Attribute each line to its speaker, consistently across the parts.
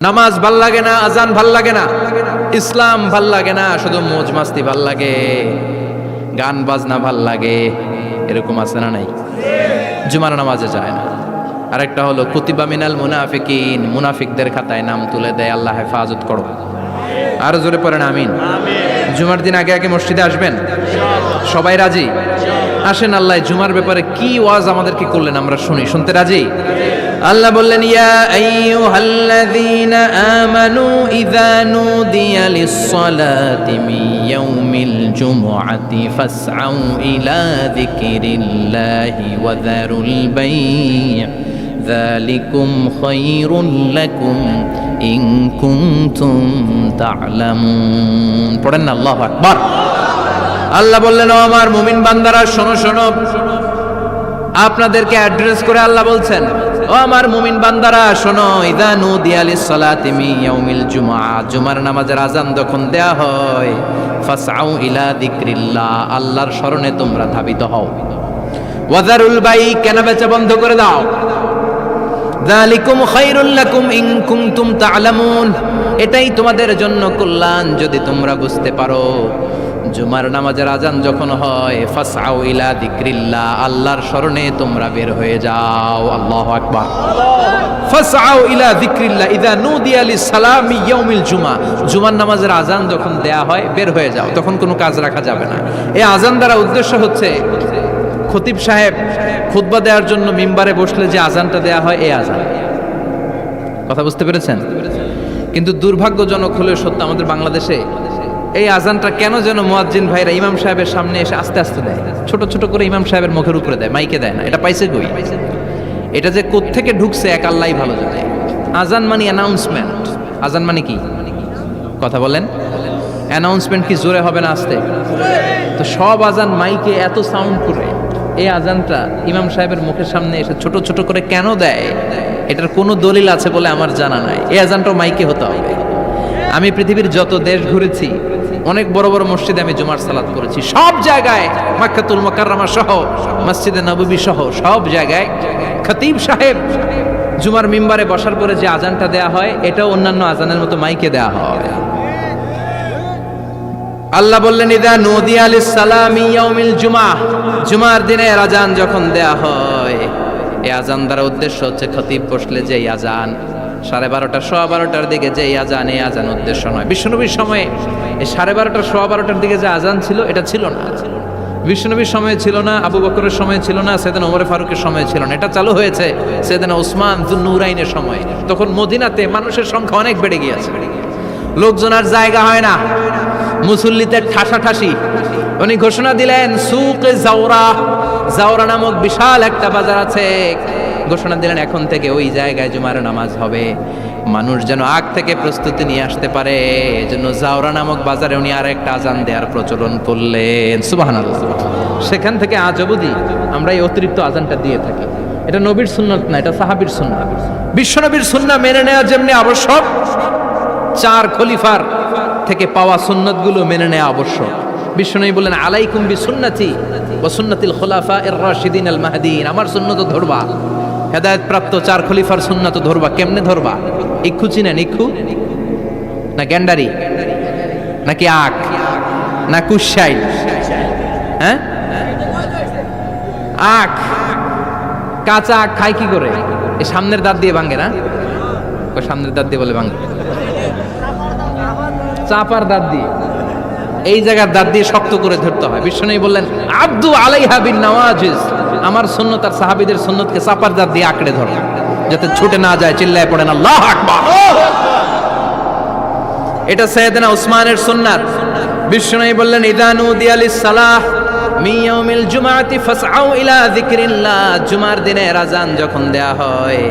Speaker 1: নামাজ ভাল লাগে না, আজান ভাল লাগে না, ইসলাম ভাল লাগে না, শুধু মौज মাস্তি ভাল লাগে, গান বাজনা ভাল লাগে, এরকম আছে না নাই? জুমার নামাজে যায় না। আরেকটা হলো কুতিবা মিনাল মুনাফিকিন, মুনাফিকদের খাতায় নাম তুলে দেয়। আল্লাহ হেফাজত করো। আরো জোরে পড়েন আমিন। জুমার দিন আগে আগে মসজিদে আসবেন, সবাই রাজি? আসেন, আল্লাহ জুমার ব্যাপারে কি ওয়াজ আমাদেরকে করলেন আমরা শুনি। শুনতে রাজি? আল্লাহ বললেন, ইয়া আইয়ুহাল্লাযীনা আমানু ইযা নুদিয়া লিস-সালাতি মিন ইয়াউমিল জুমআতি ফাসআউ ইলা যিকরিল্লাহি ওয়া যারুল বাই', যালিকুম খায়রুল লাকুম ইন কুনতুম তা'লামুন। পড়েন না আল্লাহু আকবার। আল্লাহ বললেন, ও আমার মুমিন বান্দারা শোনো শোনো। আপনাদেরকে অ্যাড্রেস করে আল্লাহ বলছেন, ও আমার মুমিন বান্দারা শোনো, ইযা নুদিয়া লিস-সালাতি মিন ইয়াউমিল জুমআ, জুমার নামাজের আযান যখন দেয়া হয়, ফাসআউ ইলা যিকরিল্লাহ, আল্লাহর স্মরণে তোমরা ধাবিত হও। ওয়া যারুল বাই', কেনাবেচা বন্ধ করে দাও। যালিকুম খায়রুল লাকুম ইন কুনতুম তা'লামুন, এটাই তোমাদের জন্য কল্যাণ যদি তোমরা বুঝতে পারো। জুমার নামাজের আজান যখন হয়, ফাসআউ ইলা যিকরিল্লাহ, আল্লাহর স্মরণে তোমরা বের হয়ে যাও। আল্লাহু আকবার। ফাসআউ ইলা যিকরিল্লাহ ইযা নুদিয়া লিস-সালামি ইয়াউমিল জুমআ, জুমার নামাজের আজান যখন দেয়া হয় বের হয়ে যাও, তখন কোনো কাজ রাখা যাবে না। এই আজান দ্বারা উদ্দেশ্য হচ্ছে খতিব সাহেব খুতবা দেওয়ার জন্য মিম্বারে বসলে যে আজানটা দেয়া হয়, এই আজান। কথা বুঝতে পেরেছেন? কিন্তু দুর্ভাগ্যজনক হলেও সত্য, আমাদের বাংলাদেশে এই আজানটা কেন যেন মুয়াজ্জিন ভাইরা ইমাম সাহেবের সামনে এসে আস্তে আস্তে দেয়, ছোট ছোট করে ইমাম সাহেবের মুখের উপরে দেয়, মাইকে দেয় না। এটা পাইছে কই? এটা যে কোত্থেকে ঢুকছে এক আল্লাহই ভালো জানে। আজান মানে অ্যানাউন্সমেন্ট। আজান মানে কি? কথা বলেন। অ্যানাউন্সমেন্ট কি জোরে হবে না আস্তে? তো সব আজান মাইকে এত সাউন্ড করে, এই আজানটা ইমাম সাহেবের মুখের সামনে এসে ছোট ছোট করে কেন দেয়? এটার কোনো দলিল আছে বলে আমার জানা নাই। এই আজানটাও মাইকে হতে হবে। আমি পৃথিবীর যত দেশ ঘুরেছি, অনেক বড় বড় মসজিদে আমি জুমার সালাত করেছি, সব জায়গায় মক্কাতুল মুকাররমা সহ মসজিদে নববী সহ সব জায়গায় খতিব সাহেব জুমার মিম্বারে বসার পরে যে আজানটা দেয়া হয়, এটাও অন্যান্য আজানের মতো মাইকে দেয়া হয়। আল্লাহ বললেন, ইযা নুদিয়া লিস-সালামি ইয়াউমিল জুমআ, জুমার দিনের আজান যখন দেয়া হয়, এই আজান দ্বারা উদ্দেশ্য হচ্ছে খতিব বসলে যে আজান 12:30 12:15 দিকে যে আজান, এই আজান উদ্দেশ্য নয়। বিশ্বনবীর সময়ে এই 12:30 12:15 দিকে যে আজান ছিল, এটা ছিল না। বিশ্বনবীর সময়ে ছিল না, আবু বকরের সময়ে ছিল না, সাইয়েদনা ওমর ফারুকের সময়ে ছিল না। এটা চালু হয়েছে সাইয়েদনা উসমান যুন্নুরাইনের সময়ে। তখন মদিনাতে মানুষের সংখ্যা অনেক বেড়ে গিয়েছে, লোকজন আর জায়গা হয় না, মুসল্লিতে ঠাসাঠাসি। উনি ঘোষণা দিলেন, সুকে জাওরা, জাওরা নামক বিশাল একটা বাজার আছে, ঘোষণা দিলেন এখন থেকে ওই জায়গায় জুমার নামাজ হবে। মানুষ যেন আগ থেকে প্রস্তুতি নিয়ে আসতে পারে, এজন্য জাওরা নামক বাজারে উনি আর একটা আজান দেওয়ার প্রচলন করলেন। সুবহানাল্লাহ। সেখান থেকে আজ অবধি আমরা এই অতিরিক্ত আজানটা দিয়ে থাকি। এটা নবীর সুন্নাত না, এটা সাহাবীর সুন্নাত। বিশ্বনবীর সুন্নাহ মেনে নেওয়া যেমনি আবশ্যক, 4 খলিফার থেকে পাওয়া সুন্নাতগুলো মেনে নেওয়া আবশ্যক। বিশ্বনবী বললেন, আলাইকুম বিসুন্নতি ওয়া সুন্নাতিল খুলাফায়ে রাশিদিন আল মাহদিয়িন, আমার সুন্নাত ধরবা। হেদায়েত প্রাপ্ত 4 খলিফার সুন্নাত ধরবা। কেমনে ধরবা? ইক্ষু চিনেন? ইক্ষু না গ্যান্ডারি নাকি আখ না কুশাইল? হ্যাঁ, আখ। কাঁচা আখ খায় কি করে? এই সামনের দাঁত দিয়ে ভাঙে না? সামনের দাঁত দিয়ে বলে ভাঙে, চাপার দাঁত দিয়ে, এই জায়গার দাঁত দিয়ে শক্ত করে ধরতে হয়। বিশ্বনবী বললেন, আব্দু আলাইহা বিন নওয়াজিজ, আমার সুন্নাত আর সাহাবীদের সুন্নাতকে চাপার দাঁত দিয়ে আঁকড়ে ধরো, যাতে ছুটে না যায়। চিল্লায় পড়েন আল্লাহু আকবার। এটা সাইয়েদনা উসমানের সুন্নাত। বিশ্বনবী বললেন, ইযা নুদিয়া লিস-সালাহ মিন ইয়াউমিল জুমআতি ফাসআউ ইলা যিকরিল্লাহ, জুমার দিনের আযান যখন দেয়া হয়,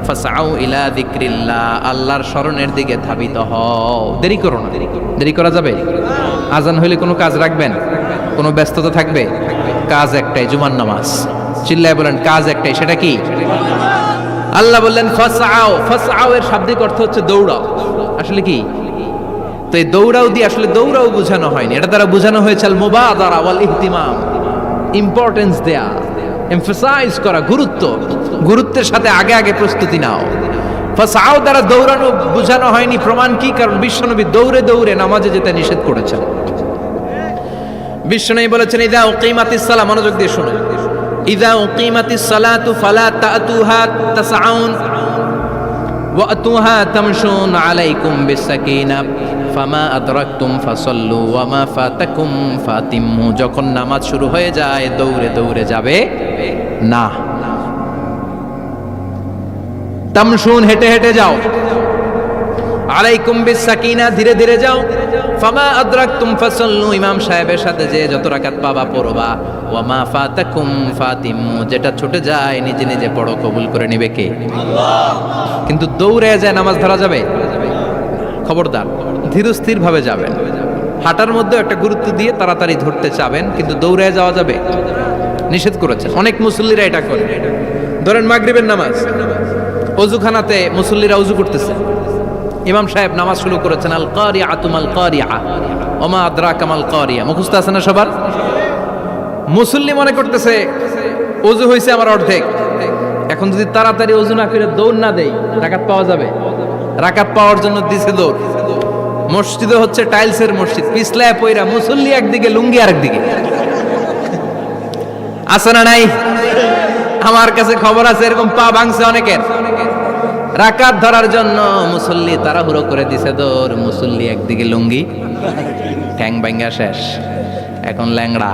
Speaker 1: ফাসআউ ইলা যিকরিল্লাহ, আল্লাহর স্মরণের দিকে ধাবিত হও। দেরি করো না। দেরি করা যাবে? আজান হইলে কোনো কাজ রাখবেন? কোনো ব্যস্ততা থাকবে? কাজ একটাই, জুমার নামাজ। চিল্লায় বলেন, কাজ একটাই। সেটা কি? আল্লাহ বললেন ফাসআউ। ফাসআউ এর শাব্দিক অর্থ হচ্ছে দৌড়াও। আসলে কি? তো এই দৌড়াও দিয়ে আসলে দৌড়াও বোঝানো হয়নি, এটা দ্বারা বোঝানো হয়েছে আল মুবাদারা ওয়াল ইহতিমাম, ইম্পর্টেন্স দেয়া, এমফাসাইজ করা, গুরুত্বের সাথে আগে আগে প্রস্তুতি নাও। ফাসআউ দ্বারা দৌড়ানো বোঝানো হয়নি, প্রমাণ কি? কারণ বিশ্বনবী দৌড়ে দৌড়ে নামাজে যেতে নিষেধ করেছেন। বিশ্বনবী বলেছেন ইযা উকিমাতিস সালাহ, মনোযোগ দিয়ে শুনুন, ইযা উকিমাতিস সালাতু ফালা তাতুহা তাসআউন ওয়া আতুহা তামশুন আলাইকুম বিসাকিনা ফামা আদরাকতুম ফাসাল্লু ওয়া মা ফাতাকুম ফাতিম্মু। যখন নামাজ শুরু হয়ে যায় দৌড়ে দৌড়ে যাবে না, তামশুন হেঁটে হেঁটে যাও, আলাইকুম বিসাকিনা ধীরে ধীরে যাও, ফামা আদরাকতুম ফাসাল্লু ইমাম সাহেবের সাথে যে যত রাকাত পাবা পড়বা, ওয়া মা ফাতাকুম ফাতিম্মু যেটা ছুটে যায় নিজে নিজে পড়ো, কবুল করে নেবে কে? আল্লাহ। কিন্তু দৌড়ে যায় নামাজ ধরা যাবে? খবরদার, ধীরস্থির ভাবে যাবেন। হাঁটার মধ্যে একটা গুরুত্ব দিয়ে তাড়াতাড়ি ধরতে চাবেন, কিন্তু দৌড়ে যাওয়া যাবে? নিষেধ করেছেন। অনেক মুসল্লিরা এটা করে। ধরেন মাগরিবের নামাজ, অজুখানাতে মুসল্লিরা অজু করতেছে, ইমাম সাহেব নামাজ শুরু করেছেন আল কারিআতু মাল কারিআ ওয়া মা আদরাকা মাল কারিআ, মুখস্থ আছে না সবার? মুসল্লি মনে করতেছে অজু হয়েছে আমার অর্ধেক, এখন যদি তাড়াতাড়ি অজু না করে দৌড় না দেই রাকাত পাওয়া যাবে? রাকাত পাওয়ার জন্য দিছে দৌড়। মসজিদে হচ্ছে টাইলসের মসজিদ, পিছলায় পয়রা মুসল্লি একদিকে, লুঙ্গি আরেকদিকে। আছে না নাই? আমার কাছে খবর আছে এরকম পা ভাঙছে অনেকের। রাকাত ধরার জন্য মুসল্লি তাড়াহুড়ো করে দিছে দৌড়, মুসল্লি একদিকে লুঙ্গি, ঠ্যাং ভাঙ্গা শেষ, এখন ল্যাংড়া।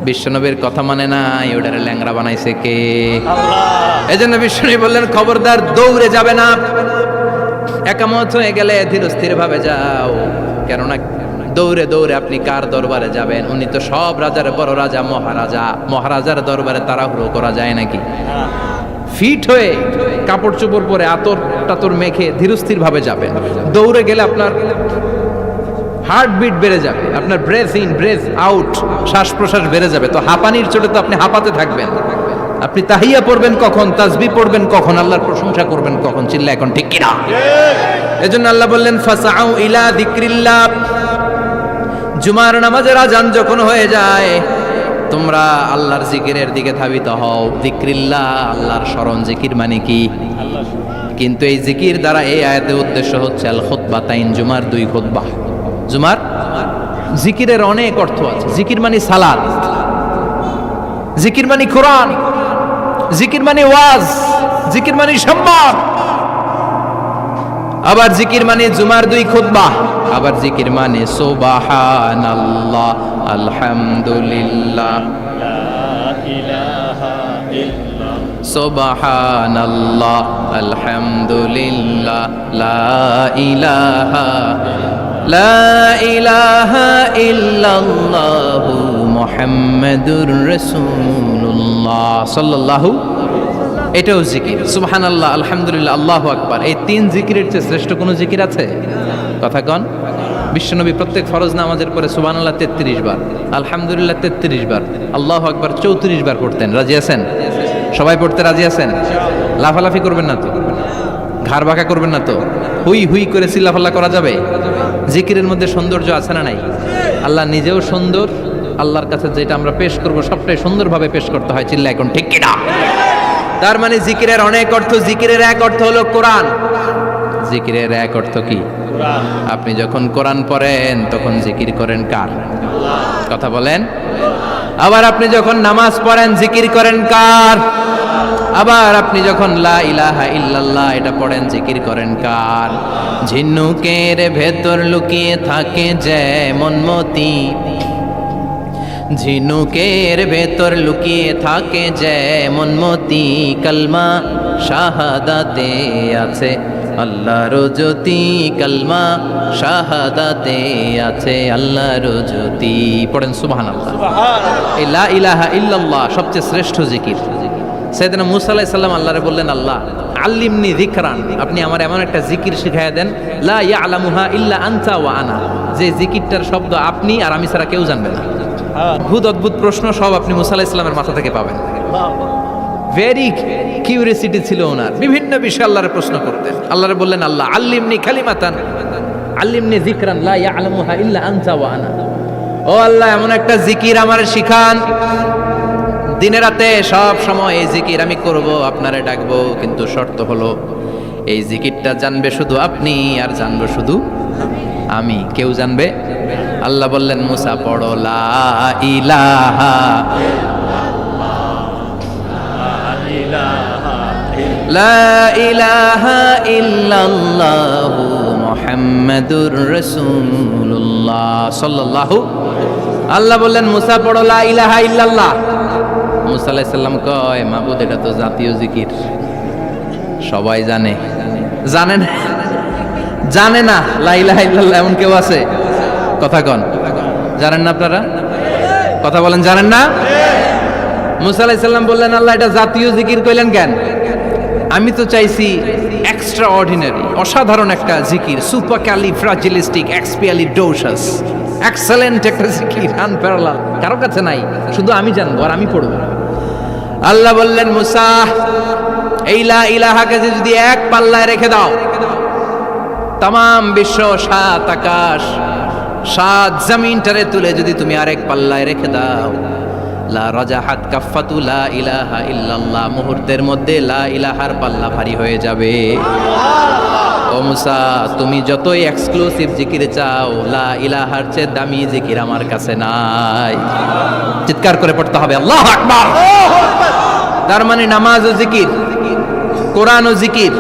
Speaker 1: বিশ্বনবীর কথা মানে নাই, ওটারে ল্যাংড়া বানাইছে কে? আল্লাহ। এজন্য বিশ্বনবী বললেন খবরদার দৌড়ে যাবে না, একামত হয়ে গেলে ধীরস্থির ভাবে যাও। কেননা দৌড়ে দৌড়ে আপনি কার দরবারে যাবেন? উনি তো সব রাজার বড় রাজা, মহারাজা। মহারাজার দরবারে তাড়াহুড়ো করা যায় নাকি? ফিট হয়ে কাপড় চোপড় পরে আতর টাতর মেখে ধীরস্থির ভাবে যাবেন। দৌড়ে গেলে আপনার হার্টবিট বেড়ে যাবে, আপনার ব্রেথ ইন ব্রেথ আউট, শ্বাস প্রশ্বাস বেড়ে যাবে। তো হাঁপানির চোটে তো আপনি হাঁপাতে থাকবেন। আপনি তাহিয়া পড়বেন কখন, তাসবিহ পড়বেন কখন, আল্লাহর প্রশংসা করবেন কখন? চিল্লা এখন ঠিক কিনা? এজন্য আল্লাহ বললেন ফাসআউ ইলা যিকরিল্লাহ, জুমার নামাজের আজান যখন হয়ে যায় তোমরা আল্লাহর জিকিরের দিকে ধাবিত হও। যিকরিল্লাহ, আল্লাহর স্মরণ। জিকির মানে কি? কিন্তু এই জিকির দ্বারা এই আয়াতের উদ্দেশ্য হচ্ছে আল খুতবাতাইন, জুমার দুই খুতবা। জুমার জিকিরের অনেক অর্থ আছে। জিকির মানে সালাত, জিকির মানে কোরআন, জিকির মানে ওয়াজ, জিকির মানে সম্মান। আবার জিকির মানে জুমার দুই খুতবা, আবার জিকির মানে সুবহানাল্লাহ, আলহামদুলিল্লাহ, সুবহানাল্লাহ, আলহামদুলিল্লাহ, লা ইলাহা ইল্লাল্লাহু মুহাম্মাদুর রাসূলুল্লাহ সাল্লাল্লাহু। এটাও জিকির। সুবহানাল্লাহ, আলহামদুলিল্লাহ, আল্লাহু আকবার। এই তিন জিকিরের চেয়ে শ্রেষ্ঠ কোনো জিকির আছে? কথা কন। বিশ্বনবী প্রত্যেক ফরজ নামাজের পরে সুবহানাল্লাহ 33 বার, আলহামদুলিল্লাহ 33 বার, আল্লাহু আকবার 34 বার পড়তেন। রাজি আছেন? সবাই পড়তে রাজি আছেন? লাফালাফি করবেন না তো? ঘাড় বাঁকা করবেন না তো? হুই হুই করে চিল্লাফাল্লা করা যাবে? জিকিরের মধ্যে সৌন্দর্য আছে না নাই? আল্লাহ নিজেও সুন্দর, আল্লাহর কাছে যেটা আমরা পেশ করব সবটাই সুন্দরভাবে পেশ করতে হয়। চিল্লা এখন ঠিক কিনা? তার মানে জিকিরের অনেক অর্থ। জিকিরের এক অর্থ হলো কোরআন। জিকিরের এক অর্থ কি? কোরআন। আপনি যখন কোরআন পড়েন তখন জিকির করেন কার? আল্লাহ। কথা বলেন। আবার আপনি যখন নামাজ পড়েন জিকির করেন কার? আবার আপনি যখন লা ইলাহা ইল্লাল্লাহ এটা পড়েন জিকির করেন কার? ঝিনুকের ভেতর লুকিয়ে থাকে যেমন মতি, ঝিনুকের ভেতর লুকিয়ে থাকে যেমন মতি, কালমা শাহাদাতে আছে আল্লাহর জ্যোতি, কালমা শাহাদাতে আছে আল্লাহর জ্যোতি। পড়েন সুবহানাল্লাহ। এই লা ইলাহা ইল্লাল্লাহ সবচেয়ে শ্রেষ্ঠ জিকির। সাইয়েদনা মূসা আলাইহিস সালাম আল্লাহরে বললেন, আল্লাহ আল্লিমনি যিকরান, আপনি আমার এমন একটা জিকির শিখাইয়া দেন লা ইয়ালামুহা ইল্লা আনতা ওয়া আনা, যে জিকিরটার শব্দ আপনি আর আমি ছাড়া কেউ জানবে না। অদ্ভুত অদ্ভুত প্রশ্ন সব আপনি মূসা আলাইহিস সালামের মাথা থেকে পাবেন। ভেরি কিউরিয়াসিটি ছিল ওনার, বিভিন্ন বিষয়ে আল্লাহরে প্রশ্ন করতেন। আল্লাহরে বললেন, আল্লাহ আল্লিমনি কালিমাতান, আল্লিমনি যিকরান লা ইয়ালামুহা ইল্লা আনতা ওয়া আনা। ও আল্লাহ এমন একটা জিকির আমারে শিখান, দিনে রাতে সব সময় এই জিকির আমি করব, আপনারে ডাকবো, কিন্তু শর্ত হলো এই জিকিরটা জানবে শুধু আপনি আর জানবো শুধু আমি, কেউ জানবে? আল্লাহ বললেন মুসা পড়ো লা ইলাহা লা ইলাহা ইল্লাল্লাহু মুহাম্মাদুর রাসূলুল্লাহ সাল্লাল্লাহু। আল্লাহ বললেন মুসা পড়ো লা ইলাহা ইল্লাল্লাহ। মুসা আলাইহিস সালাম কয় মাবুদ এটা তো জাতীয় জিকির, সবাই জানে। জানেন জানে না লা ইলাহা ইল্লাল্লাহ এমন কেউ আছে? কথা কন, জানেন না আপনারা? কথা বলেন, জানেন না? মুসা আলাইহিস সালাম বললেন আল্লাহ এটা জাতীয় জিকির কইলেন কেন? আমি তো চাইছি এক্সট্রা অর্ডিনারি, অসাধারণ একটা জিকির, সুপারক্যালিফ্রাজিলিস্টিক এক্সপিয়ালিডোসাস, এক্সেলেন্ট একটা জিকির, আনপ্যারালাল, কারো কাছে নাই, শুধু আমি জানবো আর আমি পড়বো। আল্লাহ বললেন মুসা এই লা ইলাহাকে যদি এক পাল্লায় রেখে দাও, তামাম বিশ্ব, সাত আকাশ, সাত জমিনটারে তুলে যদি তুমি আরেক পাল্লায় রেখে দাও, লা রাজাহাত কাফাতু লা ইলাহা ইল্লাল্লাহ, মুহূর্তের মধ্যে লা ইলাহার পাল্লা ভারী হয়ে যাবে। ও মুসা তুমি যতই এক্সক্লুসিভ জিকির চাও, লা ইলাহার চেয়ে দামি জিকির আমার কাছে নাই। চিৎকার করে পড়তে হবে আল্লাহু আকবার। তার মানে নামাজ ও জিকির, কোরআন ও জিকির,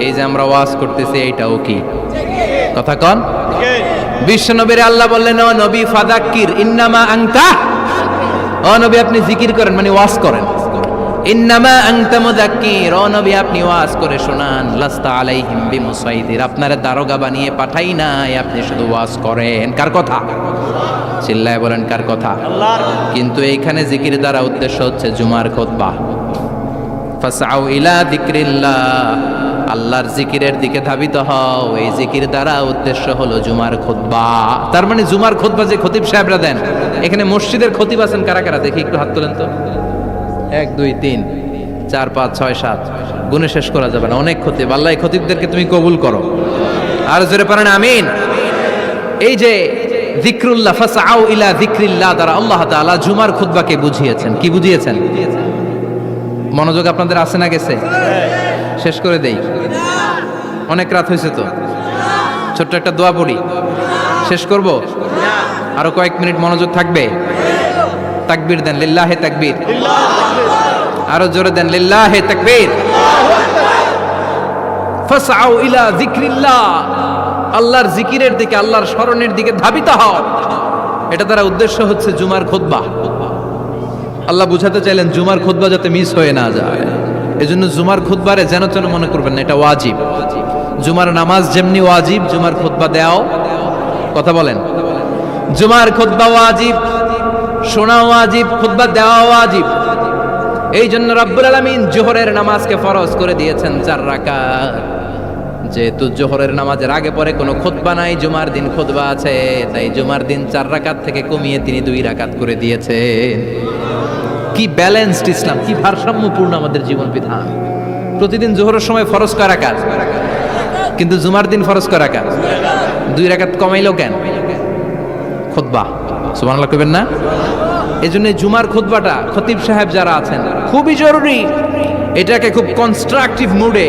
Speaker 1: এই যে আমরা ওয়াজ করতেছি এইটাও কি? কথা কন। বিশ্ব নবীর আল্লাহ বললেন ও নবী ফাদাক্কির ইন্নামা আনতা, ও নবী আপনি জিকির করেন মানে ওয়াজ করেন। ইন্নামা আনতা মুযাক্কির, ও নবী আপনি ওয়াজ করে শোনান। লাস্তা আলাইহিম বিমুসাইদির, আপনারা দারোগা বানিয়ে পাঠাই নাই, আপনি শুধু ওয়াজ করেন। কার কথা? চিল্লায় বলেন কার কথা? আল্লাহর। কিন্তু এইখানে জিকির দ্বারা উদ্দেশ্য হচ্ছে জুমার খুতবা। ফাসআউ ইলা যিকরিল্লাহ, আল্লাহর জিকিরের দিকে ধাবিত হও। এই জিকির দ্বারা উদ্দেশ্য হলো জুমার খুতবা। তার মানে জুমার খুতবা যে খতিব সাহেবরা দেন, এখানে মসজিদের খতিব আছেন কারা কারা? দেখি একটু হাত তোলেন তো। 1 2 3 4 5 6 7, গুণে শেষ করা যাবে না, অনেক খতিব। আল্লাহ এই খতিবদেরকে তুমি কবুল করো। আর জোরে পড়েন আমিন। এই যে যিকরুল্লাহ, ফাসআউ ইলা যিকরিল্লাহ দ্বারা আল্লাহ তাআলা জুমার খুতবাকে বুঝিয়েছেন। কি বুঝিয়েছেন? মনোযোগ আপনাদের আছে না গেছে? শেষ করে দেই, অনেক রাত হয়েছে তো। ছোট্ট একটা দোয়া পড়ি, শেষ করব। আরো কয়েক মিনিট মনোযোগ থাকবে। তাকবীর দেন, লিল্লাহে তাকবীর। আরো জোরে দেন, লিল্লাহে তাকবীর। ফাসআউ ইলা যিকরিল্লাহ, আল্লাহর জিকিরের দিকে, আল্লাহর স্মরণের দিকে ধাবিত হও। এটা দ্বারা উদ্দেশ্য হচ্ছে জুমার খুতবা। আল্লাহ বুঝাতে চাইলেন জুমার খুতবা যাতে মিস হয়ে না যায়। এজন্য জুমার খুতবারে যেন তেন মনে করবেন না, এটা ওয়াজিব। জুমার নামাজ যেমনি ওয়াজিব, জুমার খুতবা দেওয়াও, কথা বলেন, জুমার খুতবা ওয়াজিব, শোনা ওয়াজিব, খুতবা দেওয়া ওয়াজিব। এই জন্য রব্বুল আলামিন জোহরের নামাজকে ফরজ করে দিয়েছেন 4 রাকাত। যেহেতু জোহরের নামাজের আগে পরে কোনো খুতবা নাই, জুমার দিন খুতবা আছে, তাই জুমার দিন 4 রাকাত থেকে কমিয়ে তিনি 2 রাকাত করে দিয়েছেন। কি ব্যালেন্সড ইসলাম, কি ভারসাম্যপূর্ণ আমাদের জীবন বিধান। প্রতিদিন জোহরের সময় ফরজ কয় রাকাত, কিন্তু জুমার দিন ফরজ কয় রাকাত? 2 রাকাত কমাইলো কেন? খুতবা, সুবহানাল্লাহ কইবেন না? এজন্য জুমার খুতবাটা খতিব সাহেব যারা আছেন খুবই জরুরি। এটাকে খুব কনস্ট্রাকটিভ মুডে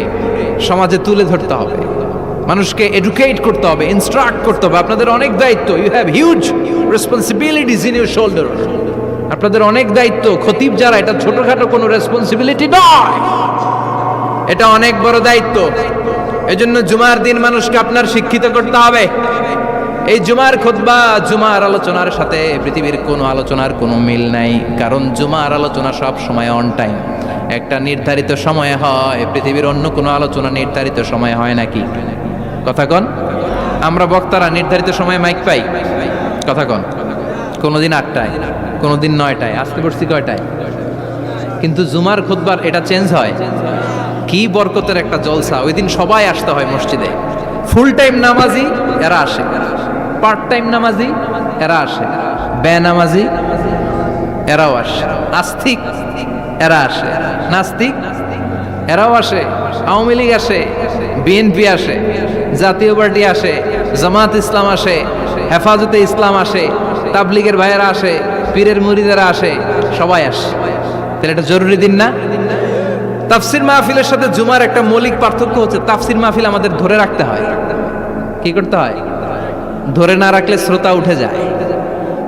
Speaker 1: সমাজে তুলে ধরতে হবে, মানুষকে এডুকেট করতে হবে, ইনস্ট্রাক্ট করতে হবে। আপনাদের অনেক দায়িত্ব, you have huge responsibilities in your shoulder. আপনাদের অনেক দায়িত্ব। খতিব যারা, এটা ছোটখাটো কোনো রেসপন্সিবিলিটি নয়, এটা অনেক বড় দায়িত্ব। এজন্য জুমার দিন মানুষকে আপনার শিক্ষিত করতে হবে। এই জুমার খুতবা, জুমার আলোচনার সাথে পৃথিবীর কোনো আলোচনার কোনো মিল নাই, কারণ জুমার আলোচনা সব সময় অন টাইম, একটা নির্ধারিত সময়ে হয়। পৃথিবীর অন্য কোনো আলোচনা নির্ধারিত সময়ে হয় নাকি? কথা কন। আমরা বক্তারা নির্ধারিত সময়ে মাইক পাই, কথা কন। কোনোদিন 8টায়, কোনোদিন 9টায়, আজকে পড়ছি কয়টায়? কিন্তু জুমার খুতবার এটা চেঞ্জ হয়। কি বরকতের একটা জলসা! ওই দিন সবাই আসতে হয় মসজিদে। ফুল টাইম নামাজি এরা আসে, পার্ট টাইম নামাজি এরা আসে, বেনামাজি এরাও আসে, আস্তিক এরা আসে, নাস্তিক এরাও আসে, আওয়ামী লীগ আসে, বিএনপি আসে, জাতীয় পার্টি আসে, জামাত ইসলাম আসে, হেফাজতে ইসলাম আসে, তাবলিগের ভাইয়েরা আসে, পীরের মুরিদেরা আসে, সবাই আসে। তাহলে এটা জরুরি দিন না? তাফসির মাহফিলের সাথে জুমার একটা মৌলিক পার্থক্য হচ্ছে, তাফসির মাহফিল আমাদের ধরে রাখতে হয়। কি করতে হয়? ধরে না রাখলে শ্রোতা উঠে যায়।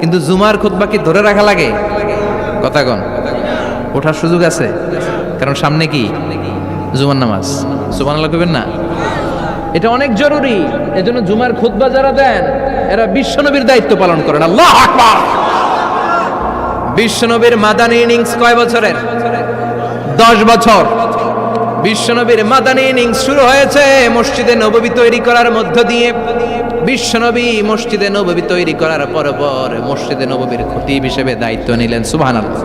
Speaker 1: কিন্তু জুমার খুতবা কি ধরে রাখা লাগে? কথা কন, ওঠার সুযোগ আছে, কারণ সামনে কি জুমার নামাজ। সুবহানাল্লাহ কইবেন না? এটা অনেক জরুরি। এজন্য জুমার খুতবা যারা দেন এরা বিশ্বনবীর দায়িত্ব পালন করেন। আল্লাহু আকবার। বিশ্বনবীর মাদানী ইনিংস কয় বছরের? 10 বছর। বিশ্বনবীর মাদানী ইনিংস শুরু হয়েছে মসজিদে নববী তৈরি করার মধ্য দিয়ে। বিশ্বনবী মসজিদে নববী তৈরি করার পর মসজিদে নববীর খতিব হিসেবে দায়িত্ব নিলেন। সুবহানাল্লাহ।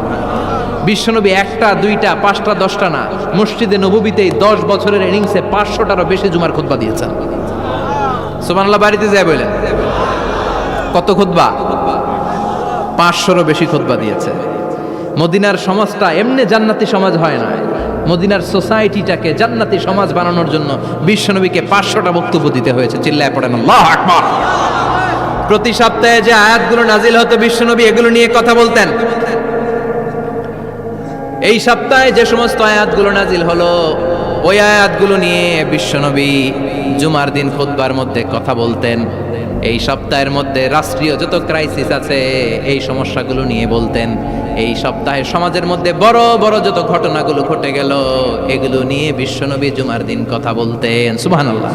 Speaker 1: বিশ্বনবী একটা, দুইটা, পাঁচটা, 10টা না, মসজিদে নববীতেই 10 বছরের ইনিংসে 500টারও বেশি জুমার খুতবা দিয়েছেন। সুবহানাল্লাহ। বাড়িতে যায় বলেন কত খুতবা? 500রও বেশি খুতবা দিয়েছে। মদিনার সমাজটা এমনি জান্নাতি সমাজ হয় না, মদিনার সোসাইটিটাকে জান্নাতি সমাজ বানানোর জন্য বিশ্বনবীকে 500টা বক্তব্য দিতে হয়েছে। চিল্লায় পড়েন আল্লাহু আকবার। প্রতি সপ্তাহে যে আয়াতগুলো নাজিল হতো বিশ্বনবী এগুলো নিয়ে কথা বলতেন। এই সপ্তাহে যে সমস্ত আয়াতগুলো নাজিল হলো ওই আয়াতগুলো নিয়ে বিশ্বনবী জুমার দিন খুতবার মধ্যে কথা বলতেন। এই সপ্তাহের মধ্যে রাষ্ট্রীয় যত ক্রাইসিস আছে এই সমস্যাগুলো নিয়ে বলতেন। এই সপ্তাহে সমাজের মধ্যে বড় বড় যত ঘটনাগুলো ঘটে গেল এগুলো নিয়ে বিশ্বনবী জুমার দিন কথা বলতেন। সুবহানাল্লাহ।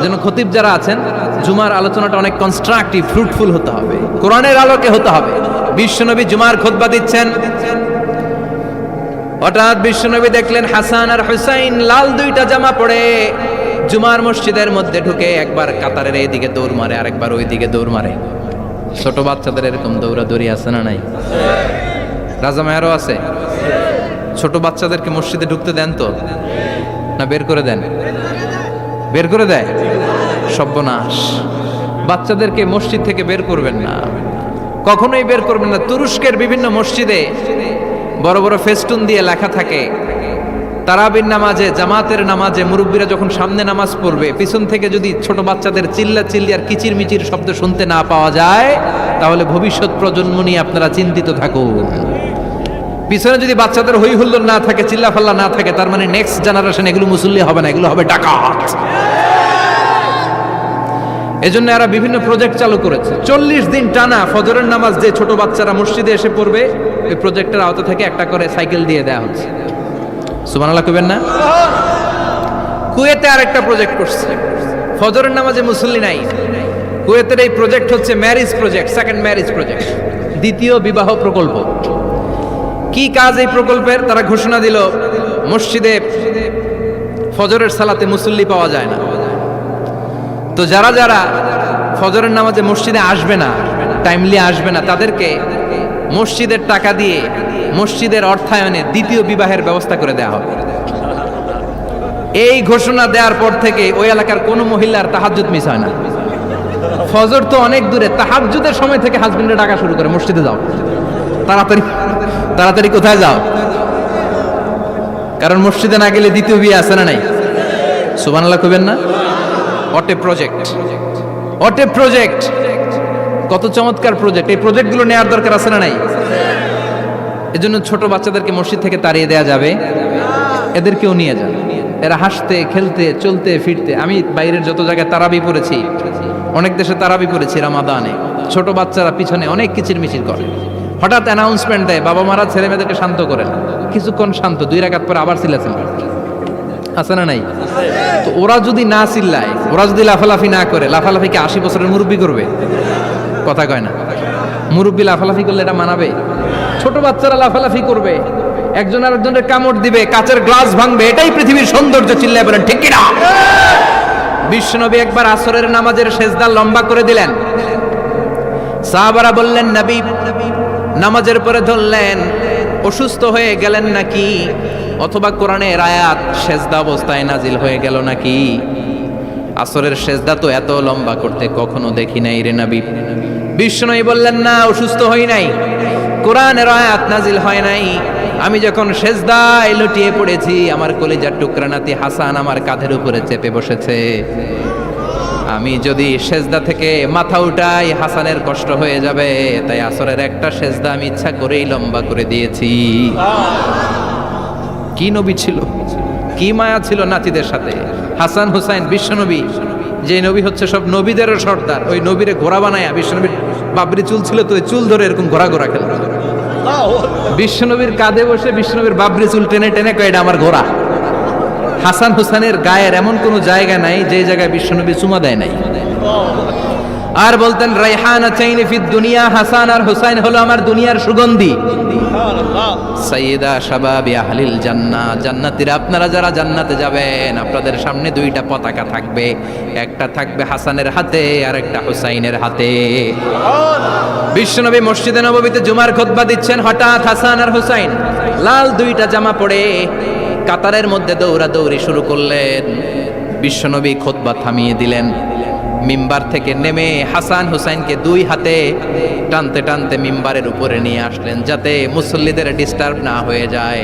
Speaker 1: যেন খতিব যারা আছেন জুমার আলোচনাটা অনেক কনস্ট্রাকটিভ, ফ্রুটফুল হতে হবে, কোরআনের আলোকে হতে হবে। বিশ্বনবী জুমার খুতবা দিচ্ছেন, হঠাৎ বিশ্বনবী দেখলেন হাসান আর হুসাইন লাল 2টা জামা পরে জুমার মসজিদের মধ্যে ঢুকে একবার কাতারের এইদিকে দৌড় মারে, আরেকবার ওইদিকে দৌড় মারে। ছোট বাচ্চাদের এরকম দৌড়াদৌড়ি আছে না নাই? রাজা মেয়ারও আছে। ছোট বাচ্চাদেরকে মসজিদে ঢুকতে দেন তো না বের করে দেন? বের করে দেয়। সর্বনাশ। বাচ্চাদেরকে মসজিদ থেকে বের করবেন না, কখনোই বের করবেন না। তুরস্কের বিভিন্ন মসজিদে বড় বড় ফেস্টুন দিয়ে লেখা থাকে তারাবির নামাজে, জামাতের নামাজে মুরব্বীরা যখন সামনে নামাজ পড়বে পিছন থেকে যদি ছোট বাচ্চাদের চিল্লা চিল্লি আর কিচির মিচির শব্দ শুনতে না পাওয়া যায় তাহলে ভবিষ্যৎ প্রজন্ম নিয়ে আপনারা চিন্তিত থাকুন। পিছনে যদি বাচ্চাদের হই হুল্লোড় না থাকে, চিল্লা ফাল্লা না থাকে, তার মানে নেক্সট জেনারেশন এগুলো মুসল্লি হবে না, এগুলো হবে ডাকাত। এজন্য এরা বিভিন্ন প্রজেক্ট চালু করেছে। 40 দিন টানা ফজরের নামাজ যে ছোট বাচ্চারা মসজিদে এসে পড়বে এই প্রজেক্টের আওতা থেকে একটা করে সাইকেল দিয়ে দেওয়া হচ্ছে। সুবহানাল্লাহ কইবেন না? কুয়েতে আরেকটা প্রজেক্ট করছে, ফজরের নামাজে মুসল্লি নাই। কুয়েতের এই প্রজেক্ট হচ্ছে marriage project, second marriage project, দ্বিতীয় বিবাহ প্রকল্প। কি কাজ এই প্রকল্পের? তারা ঘোষণা দিল মসজিদে ফজরের সালাতে মুসল্লি পাওয়া যায় না, তো যারা যারা ফজরের নামাজে মসজিদে আসবে না, টাইমলি আসবে না, তাদেরকে মসজিদের টাকা দিয়ে মসজিদের অর্থায়নে দ্বিতীয় বিবাহের ব্যবস্থা করে দেওয়া হবে। এই ঘোষণা দেওয়ার পর থেকে ওই এলাকার কোনো মহিলার তাহাজ্জুদ মিস হয় না। ফজর তো অনেক দূরে, তাহাজ্জুদের সময় থেকে হাজবেন্ডে ডাকা শুরু করে মসজিদে যাও, তাড়াতাড়ি তাড়াতাড়ি কোথায় যাও, কারণ মসজিদে না গেলে দ্বিতীয় বিয়ে আছে না নাই? সুবহানাল্লাহ কইবেন না? What a project, what a project, কত চমৎকার প্রজেক্ট। এই প্রজেক্টগুলো নেওয়ার দরকার আছে না নাই? এজন্য ছোট বাচ্চাদেরকে মসজিদ থেকে তাড়িয়ে দেওয়া যাবে? এদেরকেও নিয়ে যান, এরা হাসতে খেলতে চলতে ফিরতে। আমি বাইরের যত জায়গায় তারাবি পড়েছি, অনেক দেশে তারাবি পড়েছি রামাদানে, ছোট বাচ্চারা পিছনে অনেক কিচির মিচির করে, হঠাৎ অ্যানাউন্সমেন্ট দেয় বাবা মারা ছেলে মেয়েদেরকে শান্ত করেন, কিছুক্ষণ শান্ত, 2 রাকাত পরে আবার চিল্লাচিল্লি আছে না নাই? তো ওরা যদি না চিল্লায়, ওরা যদি লাফালাফি না করে, লাফালাফিকে 80 বছরের মুরব্বী করবে? কথা কয় না। মুরব্বী লাফালাফি করলে এটা মানাবে? ছোট বাচ্চারা লাফালাফি করবে, একজন আরেকজনের কামড় দিবে, কাচের গ্লাস ভাঙবে, এটাই পৃথিবীর সৌন্দর্য। চিল্লায় বলেন ঠিক কিনা? বিশ্বনবী একবার আসরের নামাজের সেজদা লম্বা করে দিলেন, সাহাবারা বললেন নবী নামাজের পরে ধরলেন অসুস্থ হয়ে গেলেন নাকি, অথবা কোরআনের আয়াত সেজদা অবস্থায় নাজিল হয়ে গেল নাকি? আসরের সেজদা তো এত লম্বা করতে কখনো দেখি নাই রে নবী। বিশ্বনবী বললেন না, অসুস্থ হই নাই, কোরআনের আয়াত নাজিল হয় নাই, আমি যখন সেজদায় লুটিয়ে পড়েছি আমার কলিজার টুকরা নাতি হাসান আমার কাঁধের উপরে চেপে বসেছে, আমি যদি সেজদা থেকে মাথা উঠাই হাসানের কষ্ট হয়ে যাবে, তাই আসরের একটা সেজদা আমি ইচ্ছা করেই লম্বা করে দিয়েছি। কি নবী ছিল, কি মায়া ছিল নাতিদের সাথে। হাসান হুসাইন বিশ্বনবী, যে নবী হচ্ছে সব নবীদেরও সর্দার, ওই নবীরে ঘোড়া বানায়া, বিশ্বনবীর বাবরি চুল ছিল তো ওই চুল ধরে এরকম ঘোড়া ঘোড়া খেল। বিশ্বনবীর কাঁধে বসে বিশ্বনবীর বাবরি চুল টেনে টেনে কয় এটা আমার ঘোড়া। হাসান হুসাইনের গায়ের এমন কোনো জায়গা নাই যে জায়গায় বিশ্বনবী চুমা দেয় নাই। আর বলতেন রাইহানাতাইনি ফিদ দুনিয়া, হাসান আর হুসাইন হলো আমার দুনিয়ার সুগন্ধি। সাইয়্যিদা শাবাবি আহলিল জান্নাহ, জান্নাতীরা আপনারা যারা জান্নাতে যাবেন আপনাদের সামনে দুইটা পতাকা থাকবে, একটা থাকবে হাসানের হাতে আর একটা হুসাইনের হাতে। বিশ্বনবী মসজিদে নববীতে জুমার খুতবা দিচ্ছেন, হঠাৎ হাসান আর হুসাইন লাল দুইটা জামা পরে কাতারের মধ্যে দৌড়াদৌড়ি শুরু করলেন। বিশ্বনবী খুতবা থামিয়ে দিলেন, মিম্বার থেকে নেমে হাসান হুসাইনকে দুই হাতে টানতে টানতে মিম্বারের উপরে নিয়ে আসলেন যাতে মুসল্লিদের ডিস্টার্ব না হয়ে যায়।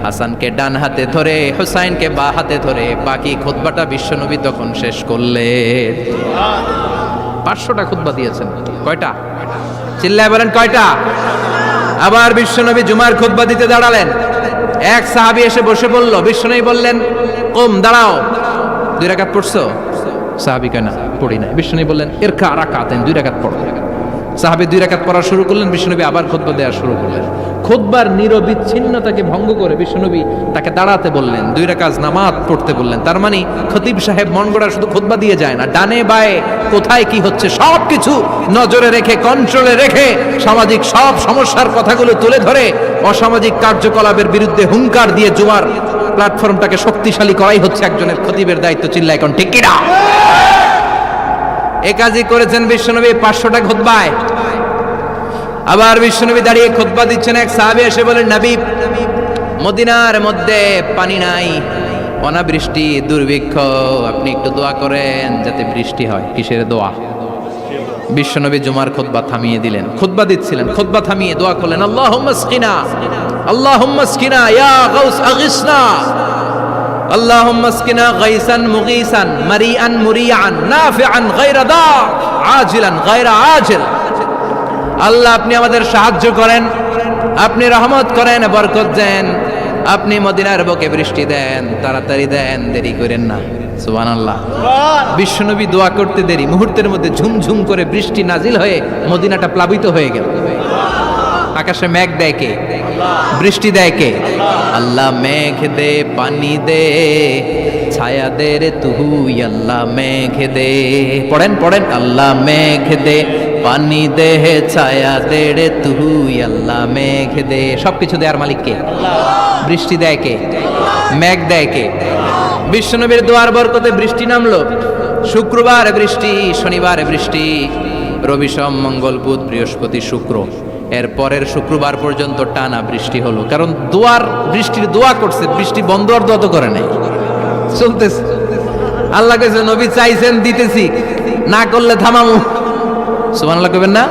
Speaker 1: হাসানকে ডান হাতে ধরে হুসাইনকে বা হাতে ধরে বাকি খুতবাটা বিশ্বনবী তখন শেষ করলেন। 500টা খুতবা দিয়েছেন। কয়টা? চিল্লায় বলেন কয়টা? আবার বিশ্বনবী জুমার খুতবা দিতে দাঁড়ালেন। এক সাহাবী এসে বসে বলল, বিশ্বনবী বললেন কম, দাঁড়াও। 2 রাকাত পড়ছো? সাহাবী কয় না, পড়ি নাই। বিশ্বনবী বললেন ইরকা রাকাতান, 2 রাকাত পড়ো। সাহাবী 2 রাকাত পড়া শুরু করলেন, বিশ্বনবী আবার খুতবা দেওয়া শুরু করলেন। খুতবার নিরবিচ্ছিন্নতাকে ভঙ্গ করে বিশ্বনবী তাকে দাঁড়াতে বললেন, 2 রাকাত নামাজ পড়তে বললেন। তার মানে খতিব সাহেব মন গড়া শুধু খুতবা দিয়ে যায় না, ডানে বায়ে কোথায় কি হচ্ছে সব কিছু নজরে রেখে, কন্ট্রোলে রেখে সামাজিক সব সমস্যার কথাগুলো তুলে ধরে অসামাজিক কার্যকলাপের বিরুদ্ধে হুঙ্কার দিয়ে জুমার প্ল্যাটফর্মটাকে শক্তিশালী করাই হচ্ছে একজনের খতিবের দায়িত্ব। চিল্লায় এখন ঠিক কিনা? এ কাজই করেছেন বিশ্বনবী 500টা খুতবায়। আবার বিশ্বনবী দাঁড়িয়ে খুতবা দিচ্ছেন, এক সাহাবী এসে বলেন, নবী মদিনার মধ্যে পানি নাই, অনাবৃষ্টি, দুর্ভিক্ষ, আপনি একটু দোয়া করেন যাতে বৃষ্টি হয়। কিসের দোয়া? বিশ্বনবী জুমার খুতবা থামিয়ে দিলেন, খুতবা দিচ্ছিলেন, খুতবা থামিয়ে দোয়া করলেন, আল্লাহুম্মা আসকিনা, আল্লাহুম্মা আসকিনা ইয়া গাউস আগিসনা, আল্লাহুম্মা আসকিনা গাইসান মুগীসান মারিআন মুরিআন নাফিআন গায়রা দা আজিলান গায়রা আজিল। আল্লাহ আপনি আমাদের সাহায্য করেন, আপনি রহমত করেন, বরকত দেন, আপনি মদিনার বুকে বৃষ্টি দেন, তাড়াতাড়ি দেন, দেরি করেন না। সুবহানাল্লাহ। বিশ্বনবী দোয়া করতে দেরি, মুহূর্তের মধ্যে ঝুমঝুম করে বৃষ্টি নাজিল হয়ে মদিনাটা প্লাবিত হয়ে গেল। আকাশে মেঘ দেয় কে? বৃষ্টি দেয় কে? আল্লাহ মেঘ দে, পানি দে, ছায়া দে রে তুই, আল্লাহ মেঘ দে। পড়েন পড়েন, আল্লাহ মেঘ দে, পানি দে, ছায়া দে রে তুই, আল্লাহ মেঘ দে। সবকিছু দেয়ার মালিক কে? বৃষ্টি দেয় কে? মেঘ দেয় কে? বিশ্বনবীর দোয়ার বরকতে বৃষ্টি নামলো। শুক্রবার বৃষ্টি, শনিবার বৃষ্টি, রবি সোম মঙ্গল বুধ বৃহস্পতি শুক্র, এর পরের শুক্রবার পর্যন্ত টানা বৃষ্টি হলো। কারণ দোয়ার বৃষ্টির দোয়া করছে, বৃষ্টি বন্ধ আর দোয়া তো করে নাই, চলতেছে। আল্লাহ কইছে নবী চাইছেন দিতেছি, না করলে থামামু। সুবহানাল্লাহ কইবেন না?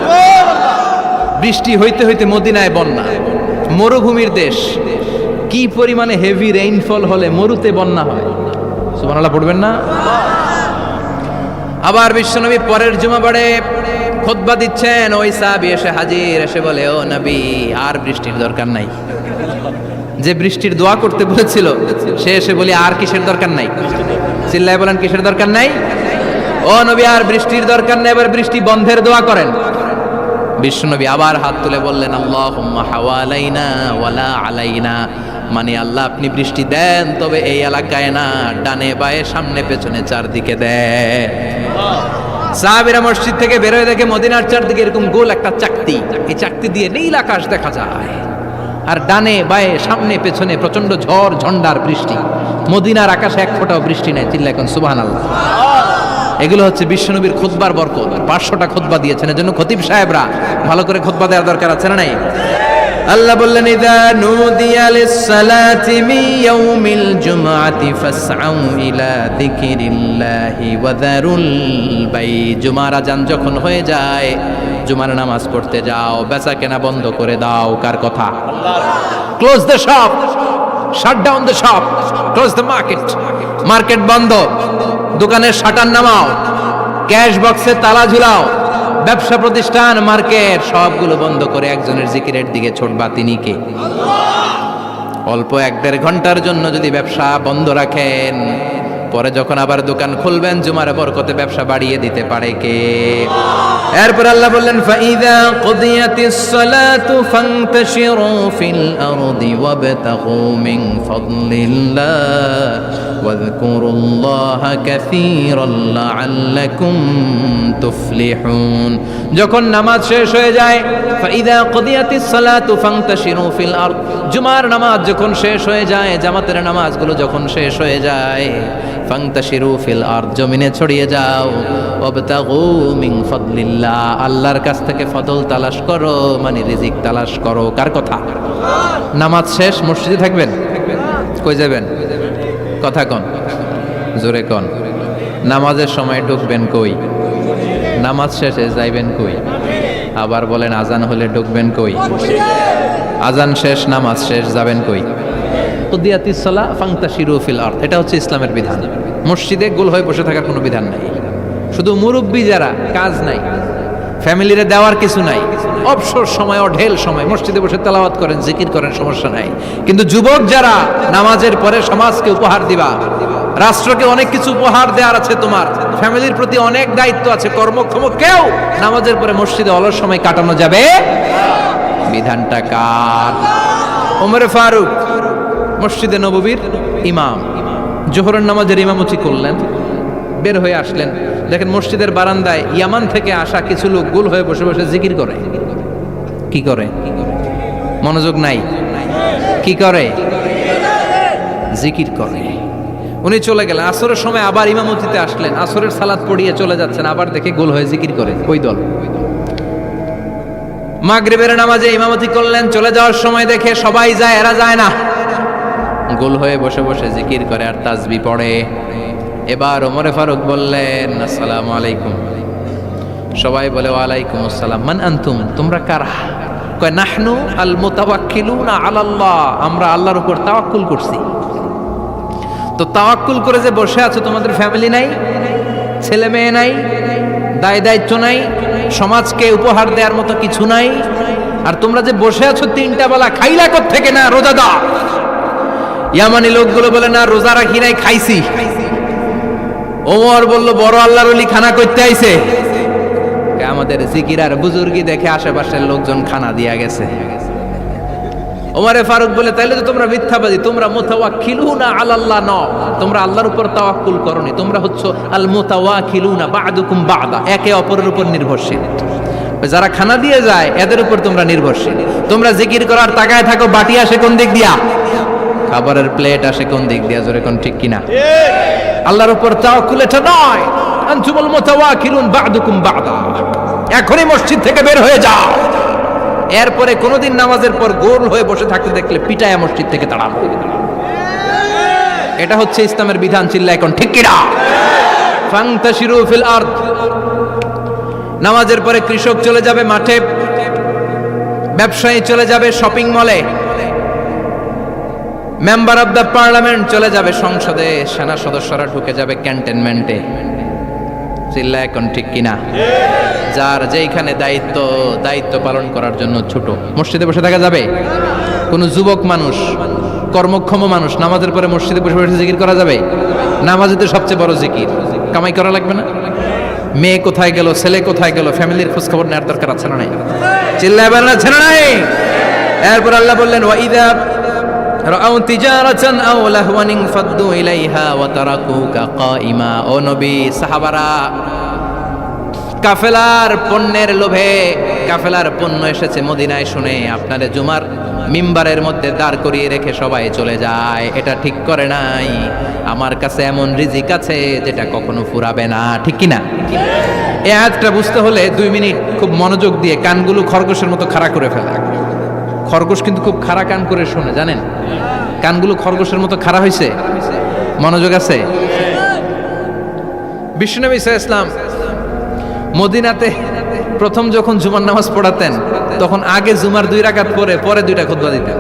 Speaker 1: বৃষ্টি হইতে হইতে মদিনায় বন্যা, মরুভূমির দেশ, কি পরিমাণে হেভি রেইনফল হলে মরুতে বন্যা হয়। সুবহানাল্লাহ পড়বেন না? আবার বিশ্বনবী পরের জুমাবারে খুতবা দিচ্ছেন, ওই সাহাবী এসে হাজির, এসে বলে, ও নবী আর বৃষ্টির দরকার নাই। যে বৃষ্টির দোয়া করতে বলেছিল সে এসে বলে আর কিসের দরকার নাই? চিল্লায় বলেন কিসের দরকার নাই? ও নবী আর বৃষ্টির দরকার নেই, এবার বৃষ্টি বন্ধের দোয়া করেন। বিশ্বনবী আবার হাত তুলে বললেন, আল্লাহুম্মা হাওয়ালাইনা ওয়ালা আলাইনা, মানে আল্লাহ আপনি বৃষ্টি দেন তবে এই এলাকায় না, ডানে বায়ে সামনে পেছনে চারদিকে দেন। সাহাবীরা মসজিদ থেকে বের হয়ে দেখে মদিনার চারদিকে এরকম গোল একটা চাকতি, এই চাকতি দিয়ে নীল আকাশ দেখা যায়, আর ডানে বায়ে সামনে পেছনে প্রচন্ড ঝড় ঝন্ডার বৃষ্টি। মদিনার আকাশে এক ফোঁটাও বৃষ্টি নেই। চিল্লা এখন সুবহানাল্লাহ। এগুলো হচ্ছে বিশ্বনবীর খুতবার বরকত। 500টা খুতবা দিয়েছেন, এজন্য খতিব সাহেবরা ভালো করে খুতবা দেওয়ার দরকার আছে না নাই? আল্লাহ বললেন, ইযা নুদিয়া লিস-সালাতি মিন ইয়াউমিল জুমআতি ফাসআউ ইলা যিকরিল্লাহি ওয়া যারুল বাই। জুমার আযান যখন হয়ে যায়, জুমার নামাজ পড়তে যাও, বেচা কেনা বন্ধ করে দাও। কার কথা? আল্লাহর। Close the shop, shut down the shop, close the market. Market বন্ধ, দোকানের শাটার নামাও, ক্যাশ বক্সে তালা ঝুলাও, ব্যবসা প্রতিষ্ঠান, মার্কেট সবগুলো বন্ধ করে একজনের জিকিরের দিকে ছুটবা। তিনি কে? অল্প 1-1.5 ঘন্টার জন্য যদি ব্যবসা বন্ধ রাখেন, পরে যখন আবার দোকান খুলবেন জুমার বরকতে ব্যবসা বাড়িয়ে দিতে পারে কে? এরপর আল্লাহ বললেন ফাইদা কুদিয়াতিস সালাতু ফান্তাশিরু ফিল আরদি ওয়াবতাগু মিন ফাদলিল্লাহ ওয়াযকুরুল্লাহা কাসীরান লাআল্লাকুম তুফলিহুন। যখন নামাজ শেষ হয়ে যায়, ফাইদা কুদিয়াতিস সালাতু ফান্তাশিরু ফিল আরদ, জুমার নামাজ যখন শেষ হয়ে যায়, জামাতের নামাজগুলো যখন শেষ হয়ে যায়, ফান্তাশিরু ফিল আরদ, জমিনে ছড়িয়ে যাও, ওয়াবতাগু মিন ফাদলিল্লাহ, আল্লাহর কাছ থেকে ফজল তালাশ করো, মানে রিজিক তালাশ করো। কার কথা? নামাজ শেষ মসজিদে থাকবেন? কই যাবেন? কথা কন, জোরে কন। নামাজের সময় ঢুকবেন কই? নামাজ শেষে যাইবেন কই? আবার বলেন আজান হলে ঢুকবেন কই? আজান শেষ, নামাজ শেষ, যাবেন কই? কুদিয়াতিস সালাহ ফান্তাশিরু ফিল আরদ, এটা হচ্ছে ইসলামের বিধান। মসজিদে গোল হয়ে বসে থাকার কোনো বিধান নাই। শুধু মুরব্বী যারা, কাজ নাই, ফ্যামিলিরে দেওয়ার কিছু নাই, অবসর সময়, অঢেল সময় মসজিদে বসে তেলাওয়াত করেন, জিকির করেন, সমস্যা নাই। কিন্তু যুবক যারা, নামাজের পরে সমাজকে উপহার দিবা, রাষ্ট্রকে অনেক কিছু উপহার দেওয়ার আছে, তোমার ফ্যামিলির প্রতি অনেক দায়িত্ব আছে, কর্মক্ষম কেউ নামাজের পরে মসজিদে অলস সময় কাটানো যাবে? বিধানটা কার? ওমর ফারুক মসজিদে নববীর ইমাম, জোহরের নামাজের ইমামতি করলেন, বের হয়ে আসলেন, দেখেন মসজিদের বারান্দায় ইয়ামান থেকে আসা কিছু লোক গোল হয়ে বসে বসে জিকির করে। কি করে? মনোযোগ নাই। কি করে? জিকির করে। উনি চলে গেলেন, আসরের সময় আবার ইমামতিতে আসলেন, আসরের সালাত পড়িয়ে চলে যাচ্ছেন, আবার দেখে গোল হয়ে জিকির করে। ওই দল মাগরিবের নামাজে ইমামতি করলেন, চলে যাওয়ার সময় দেখে সবাই যায়, এরা যায় না, গোল হয়ে বসে বসে জিকির করে আর তাসবিহ পড়ে। এবার ওমরে ফারুক বললেন আসসালামু আলাইকুম, সবাই বলে ওয়ালাইকুম আসসালাম। মান আনতুম, তোমরা কারা? কয় নাহনু আল মুতাওয়াক্কিলুনা আলাল্লাহ, আমরা আল্লাহর উপর তাওয়াক্কুল করছি। তো তাওয়াক্কুল করে যে বসে আছো, তোমাদের ফ্যামিলি নাই, ছেলে মেয়ে নাই, দায় দায়িত্ব নাই, সমাজকে উপহার দেওয়ার মতো কিছু নাই, আর তোমরা যে বসে আছো 3টা বেলা, খাইলা কোত্থেকে? না রোজা দাও। ইয়ামানি লোকগুলো বলে না রোজা রাখি নাই, খাইছি। ওমর বলল বড় আল্লাহর ওলি খানা করতে আইছে। আমাদের জিকির আর বুজুর্গি দেখে আশেপাশের লোকজন খানা দিয়া গেছে। ওমরে ফারুক বলে তাইলে তো তোমরা মিথ্যাবাদী, তোমরা মুতাওয়াক্কিলুনা আলাল্লাহ ন, তোমরা আল্লাহর উপর তাওয়াক্কুল করনি, তোমরা হচ্ছে আল মুতাওয়াক্কিলুনা বা'দুকুম বা'দা, একে অপরের উপর নির্ভরশীল। যারা খানা দিয়ে যায় এদের উপর তোমরা নির্ভরশীল। তোমরা জিকির করার তাকায় থাকো, বাটি আসে কোন দিক দিয়া, খাবারের প্লেট আসে কোন দিক দিয়া, জোরে কোন ঠিক কিনা? আল্লাহর উপর তাওয়াক্কুল এটা নয়। আনতুমুল মুতাওয়াক্কিলুন বা'দুকুম বা'দা, এখনই মসজিদ থেকে বের হয়ে যাও। এরপরে কোনোদিন নামাজের পর গোল হয়ে বসে থাকতে দেখলে পিটায়া মসজিদ থেকে তাড়াবো। এটা হচ্ছে ইসলামের বিধান। চিল্লা এখন ঠিক কিনা? ফান্তাশিরু ফিল আরদ। নামাজের পরে কৃষক চলে যাবে মাঠে, ব্যবসায়ী চলে যাবে শপিং মলে, মেম্বার অব দ্য পার্লামেন্ট চলে যাবে সংসদে, সেনা সদস্যরা ঢুকে যাবে ক্যান্টনমেন্টে। চিল্লা এখন ঠিক কিনা? যার যেইখানে দায়িত্ব পালন করার জন্য ছোট, মসজিদে বসে থাকা যাবে? কোন যুবক মানুষ, কর্মক্ষম মানুষ নামাজের পরে মসজিদে বসে বসে জিকির করা যাবে? নামাজে তো সবচেয়ে বড় জিকির, কামাই করা লাগবে না? মেয়ে কোথায় গেল, ছেলে কোথায় গেল, ফ্যামিলির খোঁজ খবর নেওয়ার দরকার আছে না নাই? চিল্লায় বলেন আছে না নাই? এরপর আল্লাহ বললেন ওয়াইদা রাআউ তিজারাতান আও লাহওয়ান ফাদ্দু ইলাইহা ওয়া তারাকুকা কাইমা। ও নবী, সাহাবারা কাফেলার পণ্যের লোভে, কাফেলার পণ্য এসেছে মদিনায় শুনে আপনারে জুমার মিম্বারের মধ্যে দাঁড় করিয়ে রেখে সবাই চলে যায়। এটা ঠিক করে নাই। আমার কাছে এমন রিজিক আছে যেটা কখনো ফুরাবে না, ঠিক কিনা? এই আয়াতটা বুঝতে হলে 2 মিনিট খুব মনোযোগ দিয়ে কানগুলো খরগোশের মতো খাড়া করে ফেলা। খরগোশ কিন্তু খুব খাড়া কান করে শোনে, জানেন? কানগুলো খরগোশের মতো খাড়া হয়েছে। মনোযোগ আছে? বিশ্বনবী সাল্লাল্লাহু আলাইহি ওয়াসাল্লাম মদিনাতে প্রথম যখন জুমার নামাজ পড়াতেন, তখন আগে জুমার 2 রাকাত পরে 2টা খুতবা দিতেন,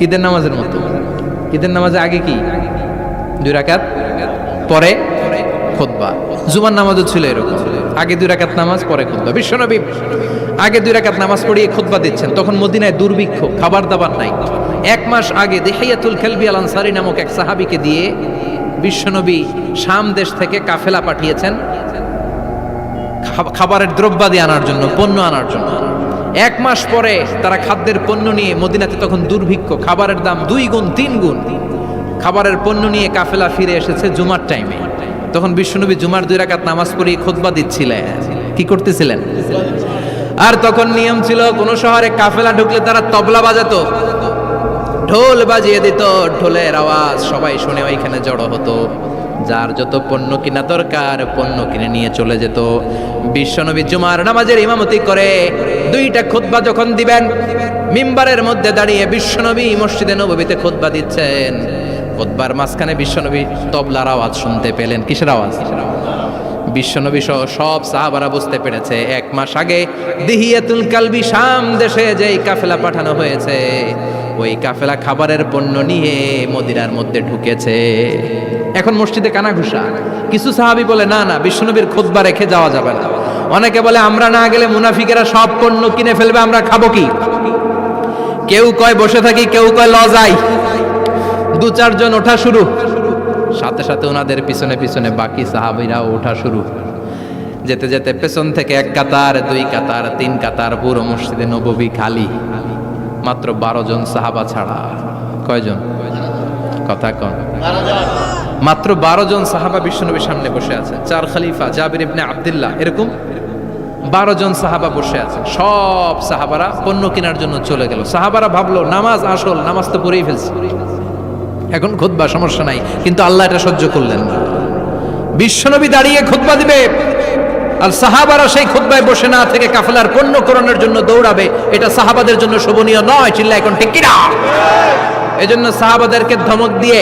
Speaker 1: ঈদের নামাজের মতো। ঈদের নামাজে আগে কি 2 রাকাত, পরে খুতবা। জুমার নামাজও ছিল এরকম, আগে 2 রাকাত নামাজ, পরে খুতবা। বিশ্বনবী আগে 2 রাকাত নামাজ পড়িয়ে খুতবা দিচ্ছেন। তখন মদিনায় দুর্ভিক্ষ, খাবার দাবার নাই, এক মাস আগে দিহিয়াতুল কালবি আল আনসারী নামক এক সাহাবীকে দিয়ে বিশ্বনবী শাম দেশ থেকে কাফেলা পাঠিয়েছেন খাবারের দ্রব্যাদি আনার জন্য, পণ্য আনার জন্য। এক মাস পরে তারা খাদ্যের পণ্য নিয়ে, মদিনাতে তখন দুর্ভিক্ষ, খাবারের দাম 2 গুণ 3 গুণ, খাবারের পণ্য নিয়ে কাফেলা ফিরে এসেছে জুমার টাইমে। তখন বিশ্বনবী জুমার 2 রাকাত নামাজ পড়িয়ে খুতবা দিচ্ছিলেন। কি করতেছিলেন? আর তখন নিয়ম ছিল, কোন শহরে কাফেলা ঢুকলে তারা তবলা বাজাতো, ঢোল বাজিয়ে দিত, ঢোলের আওয়াজ সবাই শুনে ওইখানে জড়ো হতো। যার যত পণ্য কিনা দরকার পণ্য কিনে নিয়ে চলে যেত। বিশ্বনবী জুমার নামাজের ইমামতি করে 2টা খুতবা যখন দিবেন, মিম্বারের মধ্যে দাঁড়িয়ে বিশ্বনবী মসজিদে নববীতে খুতবা দিচ্ছেন। খুতবার মাঝখানে বিশ্বনবী তবলার আওয়াজ শুনতে পেলেন। কিসের আওয়াজ? বিশ্বনবী সহ সব সাহাবারা বুঝতে পেরেছে 1 মাস আগে দিহিয়াতুল কালবি শাম দেশে যেই কাফেলা পাঠানো হয়েছে, ওই কাফেলা খাবারের পণ্য নিয়ে মদিনার মধ্যে ঢুকেছে। এখন মসজিদে কানাঘুষা। কিছু সাহাবী বলে না না, বিশ্বনবীর খুতবা রেখে যাওয়া যাবে না। অনেকে বলে আমরা না গেলে মুনাফিকেরা সব পণ্য কিনে ফেলবে, আমরা খাবো কি? কেউ কয় বসে থাকি, কেউ কয় লজাই। 2-4 জন ওঠা শুরু, সাথে সাথে ওনাদের পিছনে পিছনে বাকি সাহাবীরাও ওঠা শুরু। যেতে যেতে পেছন থেকে 1 কাতার, 2 কাতার, 3 কাতার, পুরো মসজিদে নববী খালি, মাত্র 12 জন সাহাবা ছাড়া। কয়জন? কথা কন। মাত্র 12 জন সাহাবা বিশ্বনবীর সামনে বসে আছে। 4 খলিফা, জাবির ইবনে আব্দুল্লাহ, এরকম 12 জন সাহাবা বসে আছে। সব সাহাবারা পণ্য কেনার জন্য চলে গেল। সাহাবারা ভাবলো নামাজ আসল, নামাজ তো পড়েই ফেলছে, এখন খুতবা সমস্যা নাই। কিন্তু আল্লাহ এটা সহ্য করলেন না। বিশ্বনবী দাঁড়িয়ে খুতবা দিবে আর সাহাবারা সেই খুতবায় বসে না থেকে কাফেলার পণ্য কোরআনের জন্য দৌড়াবে, এটা সাহাবাদের জন্য শোভনীয় নয়। চিল্লা এখন ঠিক কিনা? এজন্য সাহাবাদেরকে ধমক দিয়ে,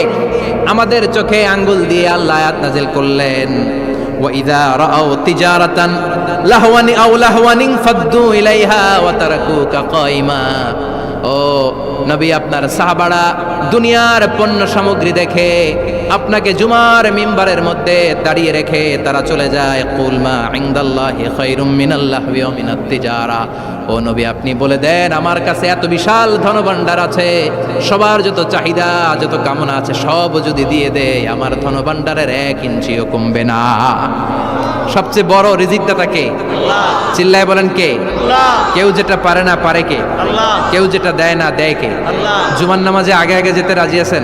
Speaker 1: আমাদের চোখে আঙ্গুল দিয়ে আল্লাহ আয়াত নাযিল করলেন, ওয়া ইযা রাআউ তিজারাতান লাহওয়ান আও লাহওয়ানিন ফাদ্দু ইলাইহা ওয়া তারাকুকা কাইমা। ও নবী, আপনার সাহাবারা দুনিয়ার পণ্য সামগ্রী দেখে আপনাকে জুমার মিম্বারের মধ্যে দাঁড়িয়ে রেখে তারা চলে যায়। কুল মা ইনদাল্লাহি খায়রুম মিনাল্লাহি ওয়া মিনাত তিজারা। ও নবী, আপনি বলে দেন আমার কাছে এত বিশাল ধনভাণ্ডার আছে, সবার যত চাহিদা যত কামনা আছে সব যদি দিয়ে দেয়, আমার ধনভাণ্ডারের 1 ইঞ্চিও কমবে না। সবচেয়ে বড় রিজিকদাতা কে? আল্লাহ। চিল্লায় বলেন কে? আল্লাহ। কেউ যেটা পারে না পারে কে? আল্লাহ। কেউ যেটা দেয় না দেয় কে? আল্লাহ। জুমার নামাজে আগে আগে যেতে রাজি আছেন?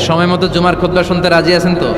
Speaker 1: সময় মতো জুমার খুতবা শুনতে রাজি আছেন তো?